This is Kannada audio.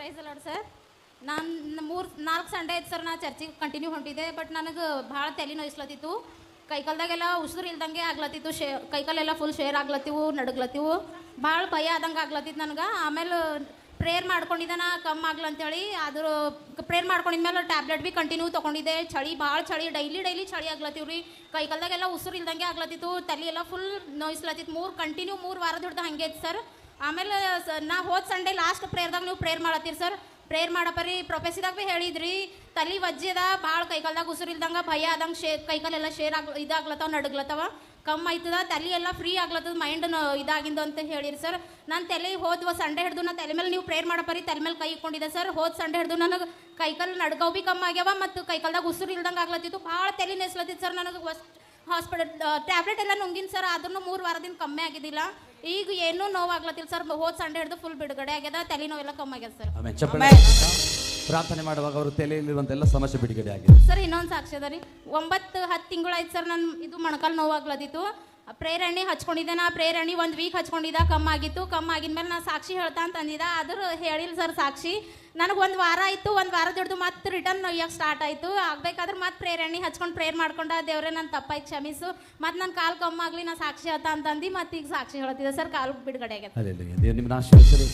Price ಅಲಾಡ್ sir. ನಾನು 3-4 ಸಂಡೇ ಆಯ್ತು ಸರ್, ನಾ ಚರ್ಚಿಗೆ ಕಂಟಿನ್ಯೂ ಹೊಂಟಿದ್ದೆ. ಬಟ್ ನನಗೆ ಭಾಳ ತಲೆ ನೋಯಿಸ್ಲತ್ತಿತ್ತು. ಕೈಕಾಲ್ದಾಗೆಲ್ಲ ಉಸಿರು ಇಲ್ದಂಗೆ ಆಗ್ಲತ್ತಿತ್ತು. ಕೈಕಾಲೆಲ್ಲ ಫುಲ್ ಶೇರ್ ಆಗ್ಲತ್ತಿವು, ನಡಗ್ಲತ್ತಿವು. ಭಾಳ ಭಯ ಆದಂಗೆ ಆಗ್ಲತ್ತಿತ್ತು ನನಗೆ. ಆಮೇಲೆ ಪ್ರೇಯರ್ ಮಾಡ್ಕೊಂಡಿದ್ದೆ ನಾ ಕಮ್ಮಿ ಆಗ್ಲಂತೇಳಿ. ಆದರೂ ಪ್ರೇಯರ್ ಮಾಡ್ಕೊಂಡಿದ್ಮೇಲೆ ಟ್ಯಾಬ್ಲೆಟ್ ಭೀ ಕಂಟಿನ್ಯೂ ತೊಗೊಂಡಿದ್ದೆ. ಚಳಿ ಭಾಳ ಚಳಿ, ಡೈಲಿ ಚಳಿ ಆಗ್ಲತ್ತೀವಿ ರೀ. ಕೈಕಾಲ್ದಾಗೆಲ್ಲ ಉಸಿರು ಇಲ್ದಂಗೆ ಆಗ್ಲತ್ತಿತ್ತು. ತಲೆ ಎಲ್ಲ ಫುಲ್ ನೋಯಿಸ್ಲತ್ತಿತ್ತು. 3 ವಾರದ ಹಿಡ್ದು ಹಂಗೆ ಇತ್ತು ಸರ್. ಆಮೇಲೆ ನಾ ಹೋದ ಸಂಡೇ ಲಾಸ್ಟ್ ಪ್ರೇಯರ್ದಾಗ ನೀವು ಪ್ರೇಯರ್ ಮಾಡತ್ತೀರಿ ಸರ್. ಪ್ರೇಯರ್ ಮಾಡಪ್ಪರಿ ಪ್ರೊಫೆಸಿದಾಗ ಭೀ ಹೇಳಿದ್ರಿ, ತಲೆ ವಜ್ಜದ ಭಾಳ ಕೈಕಾಲ್ದಾಗ ಉಸಿರು ಇಲ್ದಂಗೆ ಭಯ ಆದಂಗೆ ಕೈಕಾಲೆಲ್ಲ ಇದಾಗ್ಲತ್ತವ, ನಡಗ್ಲತ್ತವ, ಕಮ್ಮಿ ಆಯ್ತದ, ತಲೆ ಎಲ್ಲ ಫ್ರೀ ಆಗ್ಲತ್ತದ, ಮೈಂಡ್ ಇದಾಗಿಂದು ಅಂತ ಹೇಳಿರಿ ಸರ್. ನಾನು ತಲೆ ಹೋದ್ವ ಸಂಡೇ ಹಿಡ್ದು ನಾನು ತಲೆ ಮೇಲೆ ನೀವು ಪ್ರೇಯರ್ ಮಾಡಪ್ಪರಿ ತಲೆ ಮೇಲೆ ಕೈ ಇಟ್ಕೊಂಡಿದ್ದೆ ಸರ್. ಹೋದ ಸಂಡೇ ಹಿಡ್ದು ನನಗೆ ಕೈಕಾಲು ನಡ್ಗವು ಭೀ ಕಮ್ಮಿ ಆಗ್ಯಾವ ಮತ್ತು ಕೈಕಾಲ್ದಾಗ ಉಸಿರು ಇಲ್ದಂಗೆ ಆಗ್ಲತ್ತಿತ್ತು. ಭಾಳ ತಲೆ ನೆಸ್ಲತ್ತಿತ್ತು ಸರ್. ನನಗೆ ಹಾಸ್ಪಿಟಲ್ ಟ್ಯಾಬ್ಲೆಟ್ ಎಲ್ಲ ನುಂಗಿನ ಸರ್. ಆದ್ರೂ 3 ವಾರದಿಂದ ಕಮ್ಮಿ ಆಗಿದ್ದಿಲ್ಲ. ಈಗ ಏನೂ ನೋವಾಗ್ಲತ್ತಿಲ್ಲ ಸರ್. ಹೋದ ಸಂಡೇ ಹಿಡಿದು ಫುಲ್ ಬಿಡುಗಡೆ ಆಗ್ಯದ, ತಲೆ ನೋವೆಲ್ಲ ಕಮ್ಮಿ ಆಗ್ಯದ ಸರ್. ಪ್ರಾರ್ಥನೆ ಮಾಡುವಾಗ ಅವರು ತಲೆಯಲ್ಲಿರುವಂತೆಲ್ಲ ಸಮಸ್ಯೆ ಬಿಡುಗಡೆ ಆಗಿದೆ ಸರ್. ಇನ್ನೊಂದು ಸಾಕ್ಷಿ ಅದ ರೀ. 9-10 ತಿಂಗಳಾಯ್ತು ಸರ್. ನಾನು ಇದು ಮೊಣಕಾಲು ನೋವಾಗ್ಲತ್ತಿತ್ತು. ಪ್ರೇಯರ್ ಎಣ್ಣೆ ಹಚ್ಕೊಂಡಿದ್ದೆ. ನಾ ಪ್ರೇಯರ್ ಎಣ್ಣೆ 1 ವೀಕ್ ಹಚ್ಕೊಂಡಿದ್ದ, ಕಮ್ಮಿ ಆಗಿತ್ತು. ಕಮ್ಮಿ ಆಗಿದ್ಮೇಲೆ ನಾ ಸಾಕ್ಷಿ ಹೇಳ್ತಾ ಅಂತ ಅಂದಿದ್ದ. ಆದರೂ ಹೇಳಿಲ್ಲ ಸರ್ ಸಾಕ್ಷಿ. ನನಗೆ 1 ವಾರ ಆಯಿತು. 1 ವಾರದ ಹಿಡಿದು ಮತ್ತೆ ರಿಟರ್ನ್ ನೋಯ್ಯಕ್ಕೆ ಸ್ಟಾರ್ಟ್ ಆಯಿತು. ಆಗಬೇಕಾದ್ರೆ ಮತ್ತೆ ಪ್ರೇಯರ್ ಎಣ್ಣೆ ಹಚ್ಕೊಂಡು ಪ್ರೇಯರ್ ಮಾಡ್ಕೊಂಡ, ದೇವ್ರೆ ನನ್ನ ತಪ್ಪಾಯ್ತು ಕ್ಷಮಿಸು, ಮತ್ತು ನನ್ನ ಕಾಲು ಕಮ್ಮಿ ಆಗಲಿ, ನಾ ಸಾಕ್ಷಿ ಹೇಳ್ತಾ ಅಂತಂದು ಮತ್ತೆ ಈಗ ಸಾಕ್ಷಿ ಹೇಳ್ತಿದ್ದೆ ಸರ್. ಕಾಲು ಬಿಡುಗಡೆ ಆಗ್ಯದ. ನಿಮ್ಮ ಆಶೀರ್ವದಿಸಲಿ.